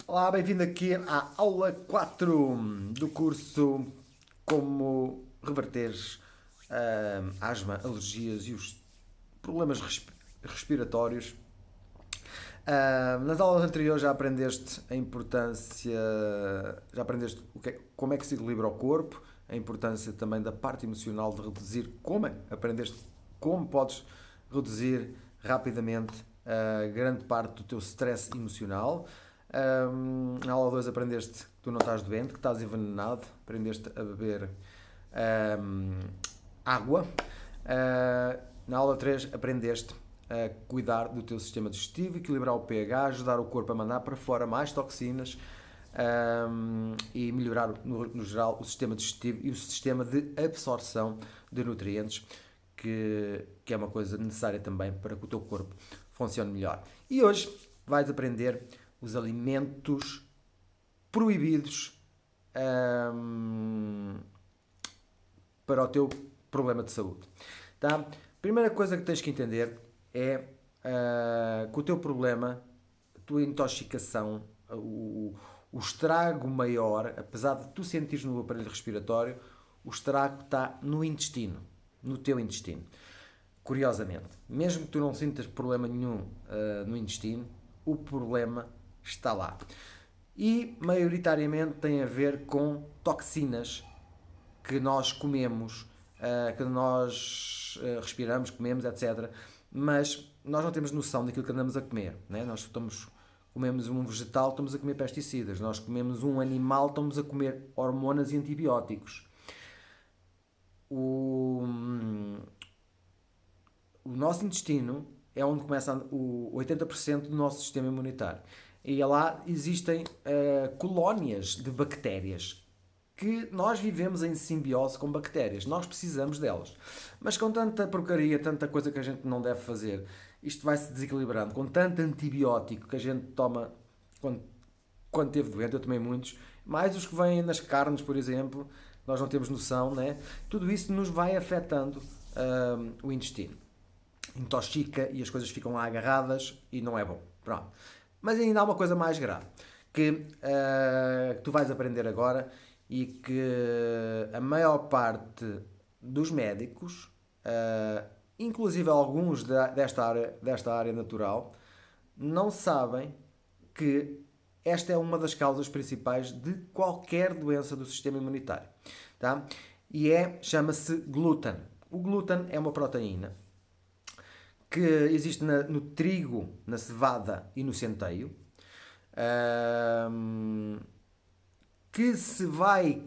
Olá, bem-vindo aqui à aula 4 do curso Como Reverteres asma, alergias e os problemas respiratórios. Nas aulas anteriores já aprendeste a importância, já aprendeste como é que se equilibra o corpo, a importância também da parte emocional de reduzir, aprendeste como podes reduzir rapidamente grande parte do teu stress emocional. Na aula 2 aprendeste que tu não estás doente, que estás envenenado, aprendeste a beber água. Na aula 3 aprendeste a cuidar do teu sistema digestivo, equilibrar o pH, ajudar o corpo a mandar para fora mais toxinas e melhorar, no geral, o sistema digestivo e o sistema de absorção de nutrientes, que é uma coisa necessária também para que o teu corpo funcione melhor. E hoje vais aprender os alimentos proibidos para o teu problema de saúde. Tá? Primeira coisa que tens que entender é que o teu problema, a tua intoxicação, o estrago maior, apesar de tu sentires no aparelho respiratório, o estrago está no intestino, no teu intestino. Curiosamente, mesmo que tu não sintas problema nenhum no intestino, o problema está lá. E maioritariamente tem a ver com toxinas que nós comemos, que nós respiramos, comemos, etc. Mas nós não temos noção daquilo que andamos a comer. Né? Comemos um vegetal, estamos a comer pesticidas. Nós comemos um animal, estamos a comer hormonas e antibióticos. O nosso intestino é onde começa o 80% do nosso sistema imunitário. E lá existem colónias de bactérias que nós vivemos em simbiose com bactérias. Nós precisamos delas. Mas com tanta porcaria, tanta coisa que a gente não deve fazer, isto vai se desequilibrando. Com tanto antibiótico que a gente toma quando esteve doente, eu tomei muitos, mais os que vêm nas carnes, por exemplo, nós não temos noção, né? Tudo isso nos vai afetando o intestino. Intoxica e as coisas ficam lá agarradas e não é bom. Pronto. Mas ainda há uma coisa mais grave que tu vais aprender agora e que a maior parte dos médicos, inclusive alguns desta área natural, não sabem que esta é uma das causas principais de qualquer doença do sistema imunitário. Tá? E chama-se glúten. O glúten é uma proteína que existe no trigo, na cevada e no centeio, que se vai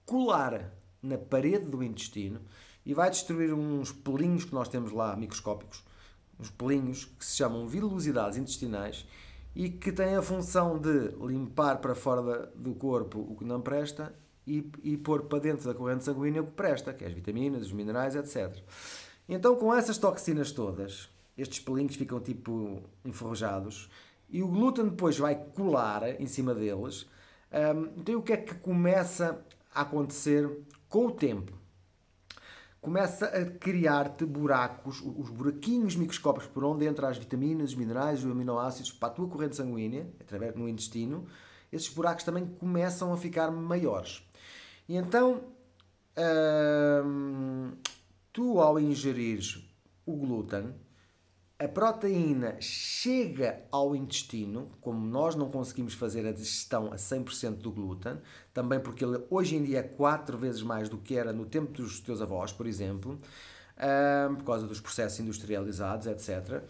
colar na parede do intestino e vai destruir uns pelinhos que nós temos lá, microscópicos, uns pelinhos que se chamam vilosidades intestinais e que têm a função de limpar para fora do corpo o que não presta e pôr para dentro da corrente sanguínea o que presta, que é as vitaminas, os minerais, etc. Então, com essas toxinas todas, estes pelinhos ficam tipo enferrujados e o glúten depois vai colar em cima deles. Então, o que é que começa a acontecer com o tempo? Começa a criar-te buracos, os buraquinhos microscópicos por onde entram as vitaminas, os minerais, os aminoácidos para a tua corrente sanguínea, através no intestino. Esses buracos também começam a ficar maiores. E então, tu ao ingerires o glúten, a proteína chega ao intestino, como nós não conseguimos fazer a digestão a 100% do glúten, também porque ele hoje em dia é 4 vezes mais do que era no tempo dos teus avós, por exemplo, por causa dos processos industrializados, etc.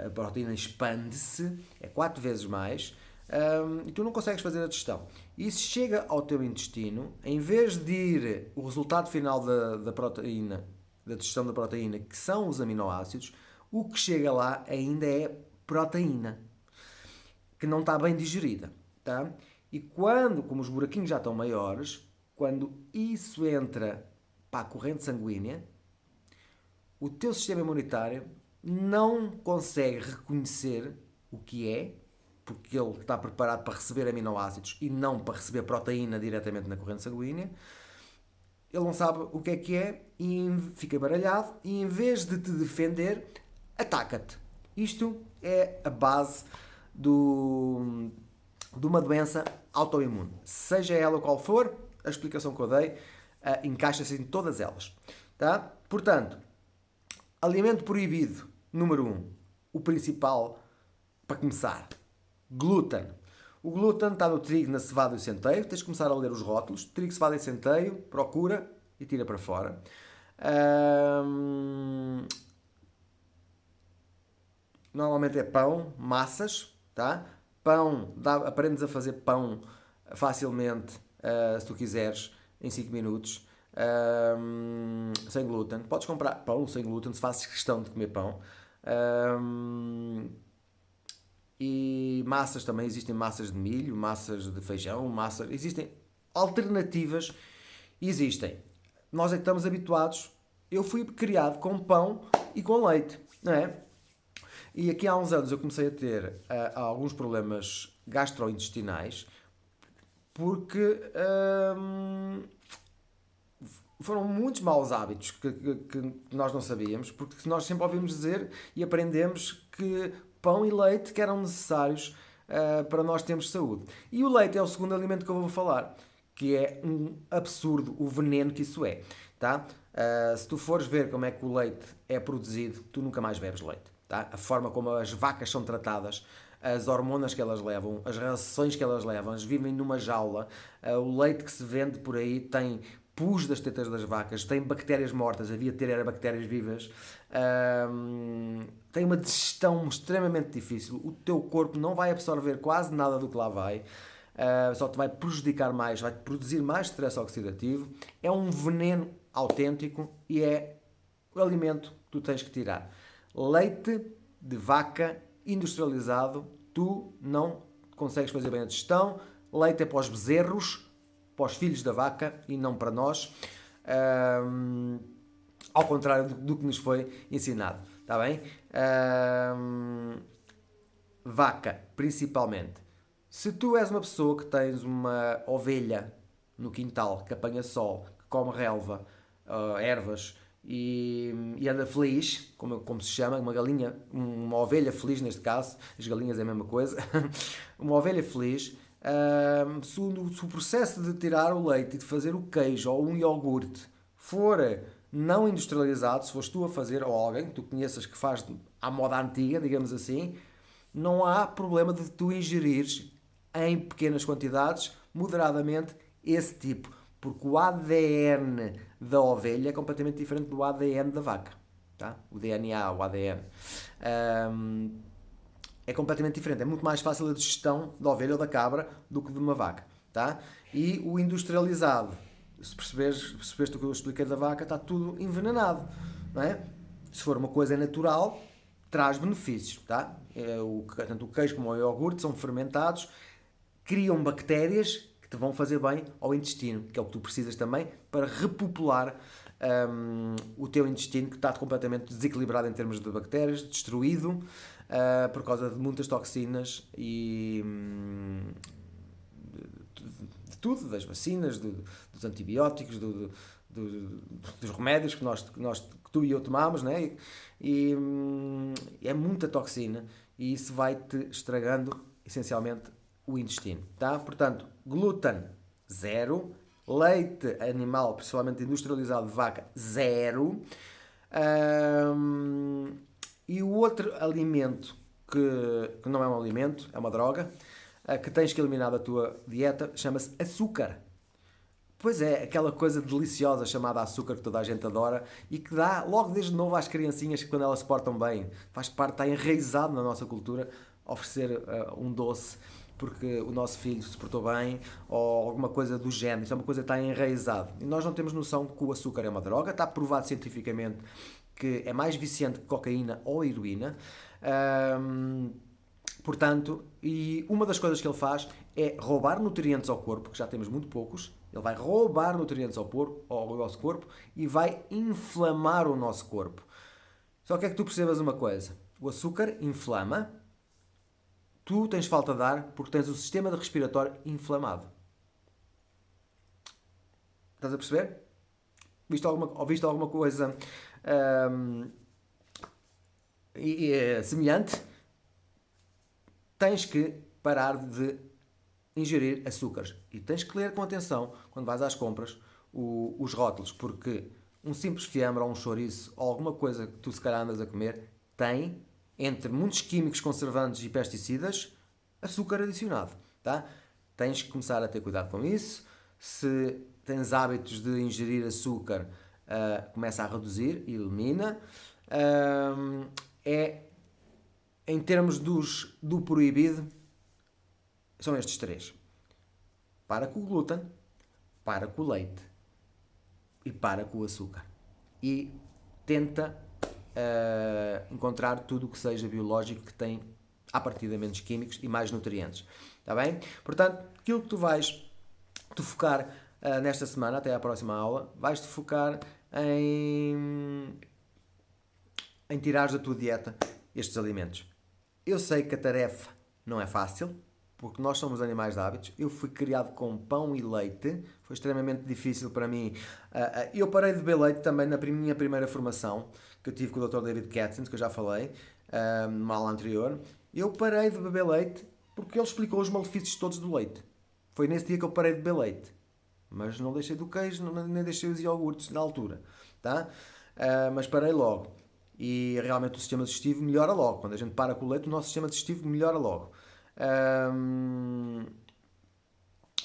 A proteína expande-se, é 4 vezes mais, e tu não consegues fazer a digestão. Isso chega ao teu intestino, em vez de ir o resultado final da proteína, da digestão da proteína, que são os aminoácidos, o que chega lá ainda é proteína, que não está bem digerida. Tá? E como os buraquinhos já estão maiores, quando isso entra para a corrente sanguínea, o teu sistema imunitário não consegue reconhecer o que é, porque ele está preparado para receber aminoácidos e não para receber proteína diretamente na corrente sanguínea. Ele não sabe o que é e fica baralhado e em vez de te defender, ataca-te. Isto é a base do de uma doença autoimune. Seja ela qual for, a explicação que eu dei encaixa-se em todas elas. Tá? Portanto, alimento proibido, número 1. O principal, para começar, glúten. O glúten está no trigo, na cevada e o centeio. Tens de começar a ler os rótulos. Trigo, cevada e centeio. Procura e tira para fora. Normalmente é pão, massas, tá? Pão, aprendes a fazer pão facilmente, se tu quiseres, em 5 minutos, sem glúten. Podes comprar pão sem glúten se fazes questão de comer pão. E massas também, existem massas de milho, massas de feijão, existem alternativas, existem. Nós é que estamos habituados, eu fui criado com pão e com leite, não é? E aqui há uns anos eu comecei a ter alguns problemas gastrointestinais porque foram muitos maus hábitos que nós não sabíamos, porque nós sempre ouvimos dizer e aprendemos que pão e leite que eram necessários para nós termos saúde. E o leite é o segundo alimento que eu vou falar, que é um absurdo o veneno que isso é. Tá? Se tu fores ver como é que o leite é produzido, tu nunca mais bebes leite. Tá? A forma como as vacas são tratadas, as hormonas que elas levam, as rações que elas levam, elas vivem numa jaula. O leite que se vende por aí tem pus das tetas das vacas, tem bactérias mortas, havia de ter era bactérias vivas, tem uma digestão extremamente difícil, o teu corpo não vai absorver quase nada do que lá vai, só te vai prejudicar mais, vai-te produzir mais stress oxidativo, é um veneno autêntico e é o alimento que tu tens que tirar. Leite de vaca industrializado, tu não consegues fazer bem a digestão, leite é para os bezerros, para os filhos da vaca e não para nós, ao contrário do que nos foi ensinado, está bem? Vaca, principalmente. Se tu és uma pessoa que tens uma ovelha no quintal que apanha sol, que come relva, ervas e anda feliz, como se chama, uma galinha, uma ovelha feliz neste caso, as galinhas é a mesma coisa, uma ovelha feliz. Se o processo de tirar o leite e de fazer o queijo ou um iogurte for não industrializado, se fores tu a fazer ou alguém que tu conheças que faz à moda antiga, digamos assim, não há problema de tu ingerires em pequenas quantidades, moderadamente, esse tipo, porque o ADN da ovelha é completamente diferente do ADN da vaca, tá? O DNA, o ADN é completamente diferente. É muito mais fácil a digestão da ovelha ou da cabra do que de uma vaca. Tá? E o industrializado, se percebeste o que eu expliquei da vaca, está tudo envenenado. Não é? Se for uma coisa natural, traz benefícios. Tá? Tanto o queijo como o iogurte são fermentados, criam bactérias que te vão fazer bem ao intestino, que é o que tu precisas também para repopular o teu intestino, que está completamente desequilibrado em termos de bactérias, destruído, por causa de muitas toxinas e de tudo, das vacinas, dos antibióticos, dos remédios que tu e eu tomamos, né? E é muita toxina e isso vai-te estragando essencialmente o intestino, tá? Portanto, glúten, 0. Leite animal, principalmente industrializado de vaca, 0. E o outro alimento que não é um alimento, é uma droga, que tens que eliminar da tua dieta, chama-se açúcar. Pois é, aquela coisa deliciosa chamada açúcar que toda a gente adora e que dá logo desde novo às criancinhas que quando elas se portam bem, faz parte, está enraizado na nossa cultura, oferecer um doce porque o nosso filho se portou bem ou alguma coisa do género. Isso é uma coisa que está enraizado. E nós não temos noção que o açúcar é uma droga, está provado cientificamente que é mais viciante que cocaína ou heroína. Portanto, e uma das coisas que ele faz é roubar nutrientes ao corpo, que já temos muito poucos. Ele vai roubar nutrientes ao nosso corpo e vai inflamar o nosso corpo. Só que é que tu percebas uma coisa. O açúcar inflama, tu tens falta de ar porque tens o sistema respiratório inflamado. Estás a perceber? Ouviste alguma coisa semelhante? Tens que parar de ingerir açúcares. E tens que ler com atenção, quando vais às compras, os rótulos, porque um simples fiambre ou um chouriço ou alguma coisa que tu se calhar andas a comer tem, entre muitos químicos conservantes e pesticidas, açúcar adicionado, tá? Tens que começar a ter cuidado com isso. Se tens hábitos de ingerir açúcar, começa a reduzir e elimina. Em termos do proibido, são estes três. Para com o glúten, para com o leite e para com o açúcar. E tenta encontrar tudo o que seja biológico, que tem à partida menos químicos e mais nutrientes. Está bem? Portanto, aquilo que tu vais te focar nesta semana, até à próxima aula, vais-te focar em tirares da tua dieta estes alimentos. Eu sei que a tarefa não é fácil, porque nós somos animais de hábitos. Eu fui criado com pão e leite, foi extremamente difícil para mim. Eu parei de beber leite também na minha primeira formação, que eu tive com o Dr. David Katzins, que eu já falei, numa aula anterior. Eu parei de beber leite porque ele explicou os malefícios todos do leite. Foi nesse dia que eu parei de beber leite. Mas não deixei do queijo, nem deixei os iogurtes na altura. Tá? Mas parei logo. E realmente o sistema digestivo melhora logo. Quando a gente para com o leite, o nosso sistema digestivo melhora logo.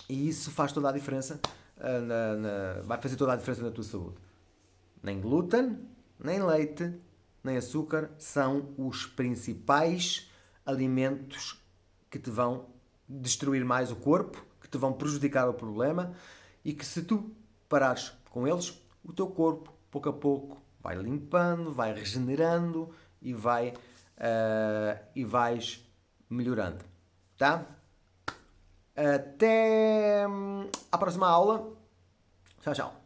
E isso faz toda a diferença, vai fazer toda a diferença na tua saúde. Nem glúten, nem leite, nem açúcar são os principais alimentos que te vão destruir mais o corpo, que te vão prejudicar o problema, e que se tu parares com eles, o teu corpo, pouco a pouco, vai limpando, vai regenerando e vais melhorando. Tá? Até à próxima aula. Tchau, tchau.